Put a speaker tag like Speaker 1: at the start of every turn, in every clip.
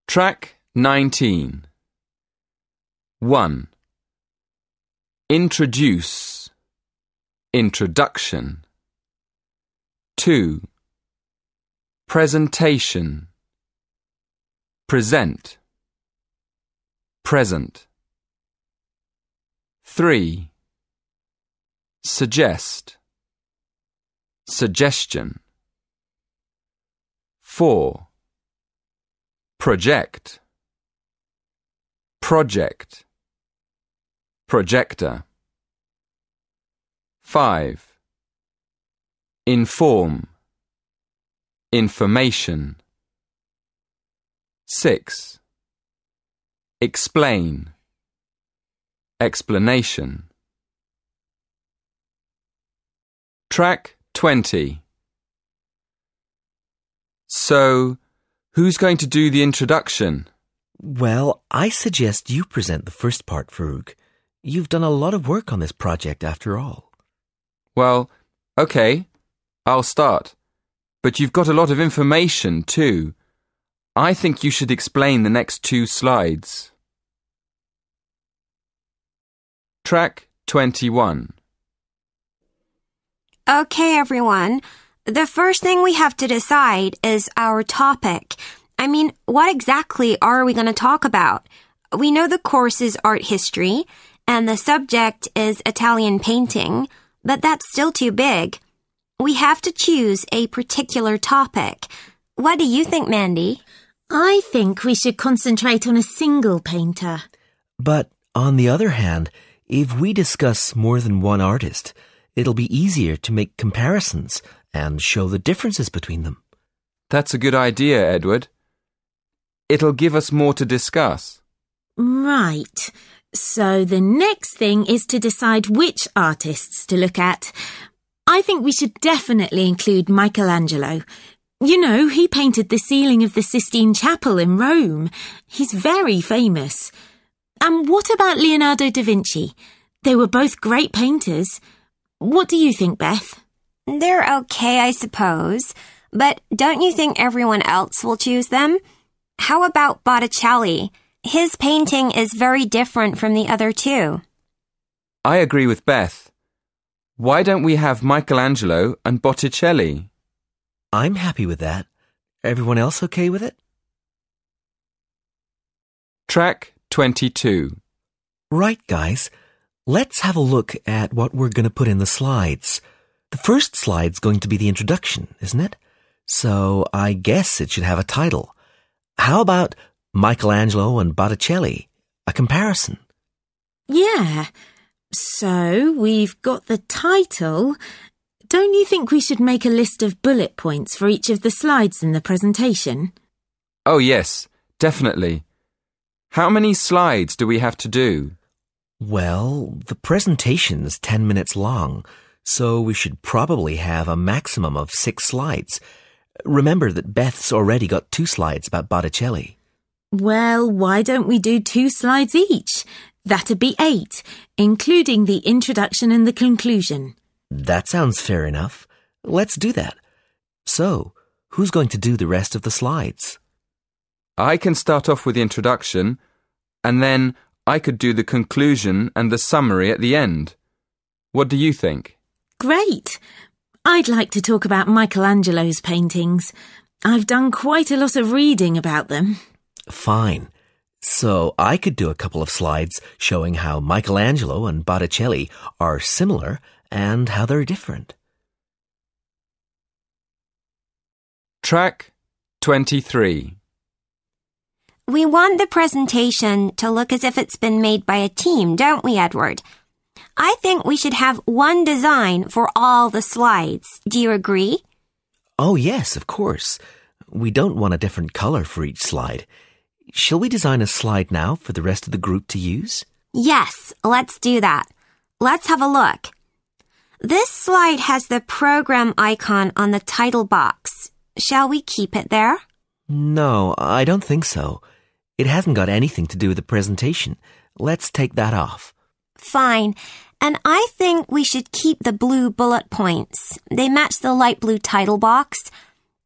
Speaker 1: Track 19. 1. Introduce, introduction. 2. Presentation, present, present. 3. Suggest, suggestion. 4. Project, project, projector. 5. Inform, information. 6. Explain, explanation. Track 20. So, who's going to do the introduction?
Speaker 2: Well, I suggest you present the first part, Farouk. You've done a lot of work on this project after all.
Speaker 1: Well, okay, I'll start. But you've got a lot of information too. I think you should explain the next 2 slides. Track 21.
Speaker 3: Okay, everyone. The first thing we have to decide is our topic. I mean, what exactly are we going to talk about? We know the course is art history, and the subject is Italian painting, but that's still too big. We have to choose a particular topic. What do you think, Mandy?
Speaker 4: I think we should concentrate on a single painter.
Speaker 2: But on the other hand, if we discuss more than one artist, it'll be easier to make comparisons and show the differences between them.
Speaker 1: That's a good idea, Edward. It'll give us more to discuss.
Speaker 4: Right. So the next thing is to decide which artists to look at. I think we should definitely include Michelangelo. You know, he painted the ceiling of the Sistine Chapel in Rome. He's very famous. And what about Leonardo da Vinci? They were both great painters. What do you think, Beth?
Speaker 3: They're okay, I suppose. But don't you think everyone else will choose them? How about Botticelli? His painting is very different from the other 2.
Speaker 1: I agree with Beth. Why don't we have Michelangelo and Botticelli?
Speaker 2: I'm happy with that. Everyone else okay with it?
Speaker 1: Track 22.
Speaker 2: Right, guys. Let's have a look at what we're going to put in the slides. The first slide's going to be the introduction, isn't it? So I guess it should have a title. How about Michelangelo and Botticelli? A comparison.
Speaker 4: Yeah. So we've got the title. Don't you think we should make a list of bullet points for each of the slides in the presentation?
Speaker 1: Oh yes, definitely. How many slides do we have to do?
Speaker 2: Well, the presentation's 10 minutes long, so we should probably have a maximum of 6 slides. Remember that Beth's already got 2 slides about Botticelli.
Speaker 4: Well, why don't we do 2 slides each? That'd be 8, including the introduction and the conclusion.
Speaker 2: That sounds fair enough. Let's do that. So, who's going to do the rest of the slides?
Speaker 1: I can start off with the introduction, and then I could do the conclusion and the summary at the end. What do you think?
Speaker 4: Great! I'd like to talk about Michelangelo's paintings. I've done quite a lot of reading about them.
Speaker 2: Fine. So I could do a couple of slides showing how Michelangelo and Botticelli are similar and how they're different.
Speaker 1: Track 23.
Speaker 3: We want the presentation to look as if it's been made by a team, don't we, Edward? I think we should have one design for all the slides. Do you agree?
Speaker 2: Oh, yes, of course. We don't want a different color for each slide. Shall we design a slide now for the rest of the group to use?
Speaker 3: Yes, let's do that. Let's have a look. This slide has the program icon on the title box. Shall we keep it there?
Speaker 2: No, I don't think so. It hasn't got anything to do with the presentation. Let's take that off.
Speaker 3: Fine. And I think we should keep the blue bullet points. They match the light blue title box.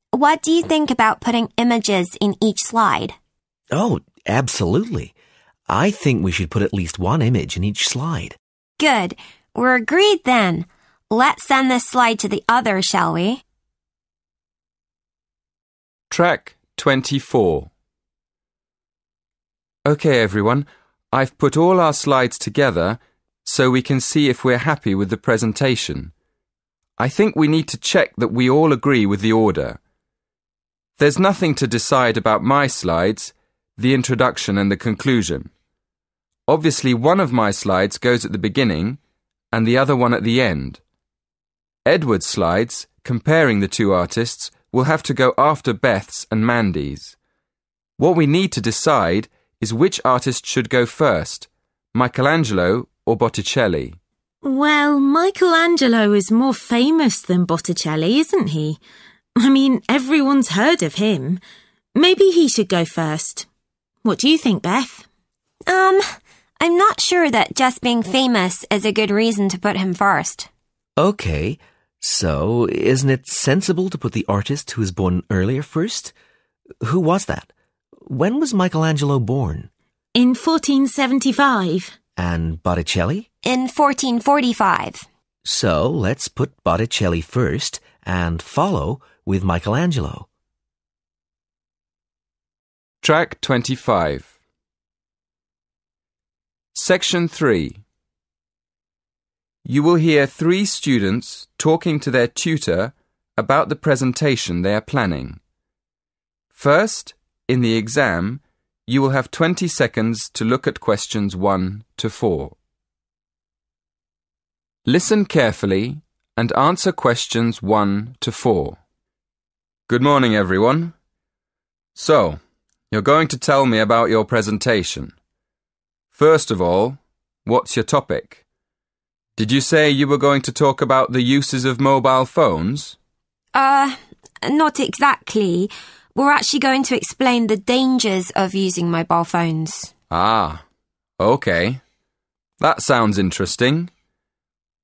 Speaker 3: What do you think about putting images in each slide?
Speaker 2: Oh, absolutely. I think we should put at least one image in each slide.
Speaker 3: Good. We're agreed then. Let's send this slide to the others, shall we?
Speaker 1: Track 24. Okay, everyone. I've put all our slides together so we can see if we're happy with the presentation. I think we need to check that we all agree with the order. There's nothing to decide about my slides, the introduction and the conclusion. Obviously, one of my slides goes at the beginning and the other one at the end. Edward's slides, comparing the two artists, will have to go after Beth's and Mandy's. What we need to decide is which artist should go first, Michelangelo or Botticelli.
Speaker 4: Well, Michelangelo is more famous than Botticelli, isn't he? I mean, everyone's heard of him. Maybe he should go first. What do you think, Beth?
Speaker 3: I'm not sure that just being famous is a good reason to put him first.
Speaker 2: Okay, so isn't it sensible to put the artist who was born earlier first? Who was that? When was Michelangelo born?
Speaker 4: In 1475.
Speaker 2: And Botticelli?
Speaker 3: In 1445.
Speaker 2: So let's put Botticelli first and follow with Michelangelo.
Speaker 1: Track 25. Section 3. You will hear 3 students talking to their tutor about the presentation they are planning. First, in the exam, you will have 20 seconds to look at questions 1 to 4. Listen carefully and answer questions 1 to 4. Good morning, everyone. So, you're going to tell me about your presentation. First of all, what's your topic? Did you say you were going to talk about the uses of mobile phones?
Speaker 3: Not exactly. We're actually going to explain the dangers of using mobile phones.
Speaker 1: Ah, okay. That sounds interesting.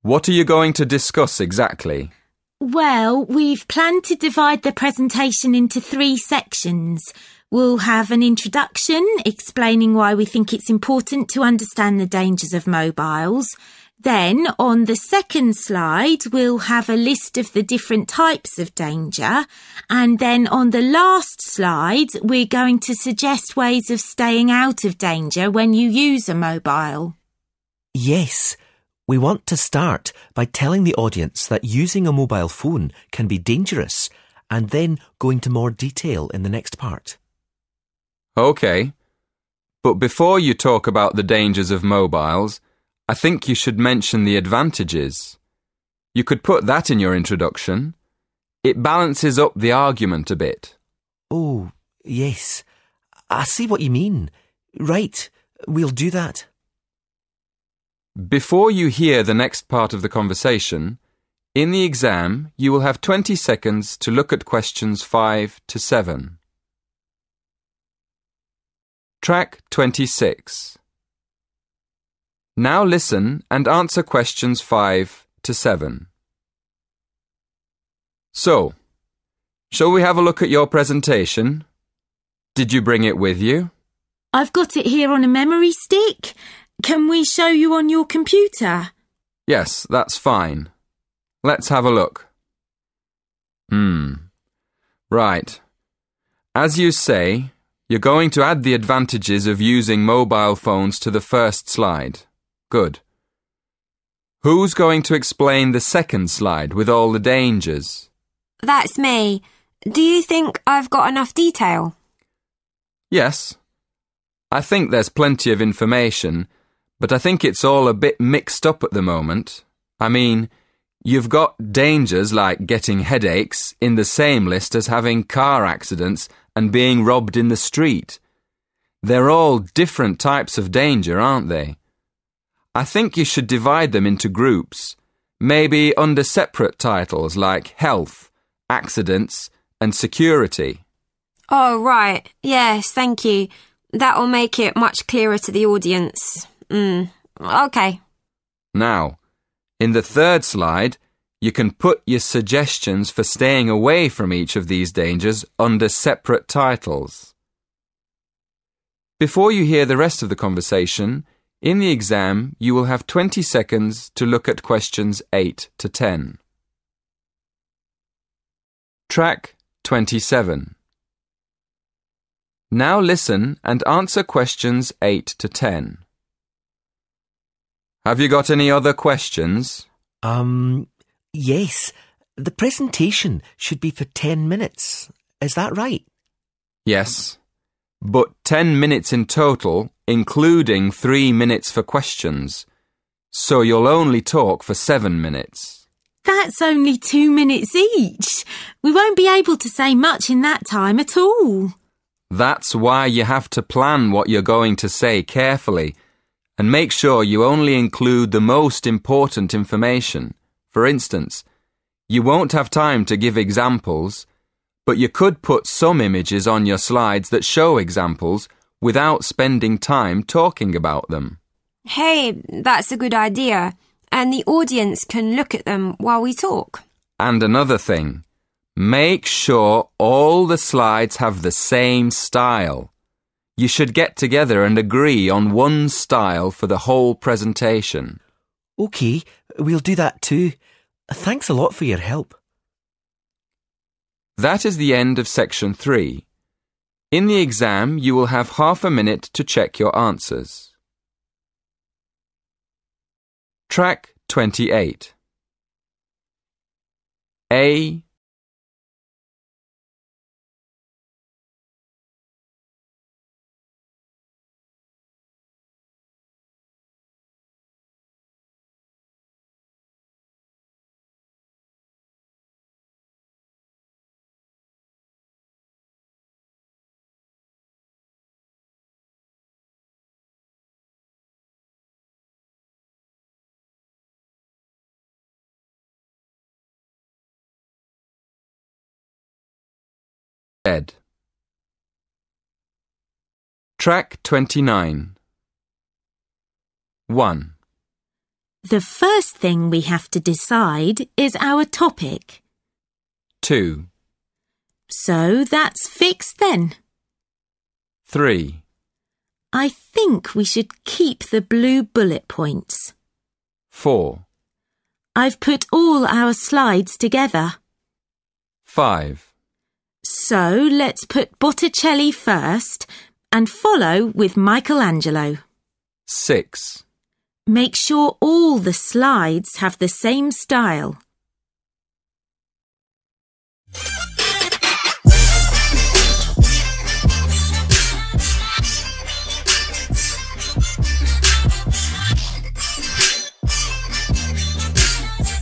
Speaker 1: What are you going to discuss exactly?
Speaker 4: Well, we've planned to divide the presentation into 3 sections. We'll have an introduction explaining why we think it's important to understand the dangers of mobiles. Then, on the second slide, we'll have a list of the different types of danger. And then on the last slide, we're going to suggest ways of staying out of danger when you use a mobile.
Speaker 2: Yes, we want to start by telling the audience that using a mobile phone can be dangerous and then go into more detail in the next part.
Speaker 1: Okay. But before you talk about the dangers of mobiles, I think you should mention the advantages. You could put that in your introduction. It balances up the argument a bit.
Speaker 2: Oh, yes. I see what you mean. Right, we'll do that.
Speaker 1: Before you hear the next part of the conversation, in the exam you will have 20 seconds to look at questions 5 to 7. Track 26. Now listen and answer questions 5 to 7. So, shall we have a look at your presentation? Did you bring it with you?
Speaker 4: I've got it here on a memory stick. Can we show you on your computer?
Speaker 1: Yes, that's fine. Let's have a look. Right. As you say, you're going to add the advantages of using mobile phones to the first slide. Good. Who's going to explain the second slide with all the dangers?
Speaker 3: That's me. Do you think I've got enough detail?
Speaker 1: Yes. I think there's plenty of information, but I think it's all a bit mixed up at the moment. I mean, you've got dangers like getting headaches in the same list as having car accidents and being robbed in the street. They're all different types of danger, aren't they? I think you should divide them into groups, maybe under separate titles like health, accidents, and security.
Speaker 3: Oh, right. Yes, thank you. That will make it much clearer to the audience. Okay.
Speaker 1: Now, In the third slide, you can put your suggestions for staying away from each of these dangers under separate titles. Before you hear the rest of the conversation, in the exam you will have 20 seconds to look at questions 8 to 10. Track 27. Now listen and answer questions 8 to 10. Have you got any other questions?
Speaker 2: Yes. The presentation should be for 10 minutes. Is that right?
Speaker 1: Yes, but 10 minutes in total, including 3 minutes for questions. So you'll only talk for 7 minutes.
Speaker 4: That's only 2 minutes each. We won't be able to say much in that time at all.
Speaker 1: That's why you have to plan what you're going to say carefully and make sure you only include the most important information. For instance, you won't have time to give examples, but you could put some images on your slides that show examples without spending time talking about them.
Speaker 3: Hey, that's a good idea. And the audience can look at them while we talk.
Speaker 1: And another thing, make sure all the slides have the same style. You should get together and agree on one style for the whole presentation.
Speaker 2: OK, we'll do that too. Thanks a lot for your help.
Speaker 1: That is the end of section 3. In the exam, you will have half a minute to check your answers. Track 28. A. Ed. Track 29. 1.
Speaker 4: The first thing we have to decide is our topic.
Speaker 1: 2.
Speaker 4: So that's fixed then.
Speaker 1: 3.
Speaker 4: I think we should keep the blue bullet points.
Speaker 1: 4.
Speaker 4: I've put all our slides together.
Speaker 1: 5.
Speaker 4: So let's put Botticelli first and follow with Michelangelo.
Speaker 1: 6.
Speaker 4: Make sure all the slides have the same style.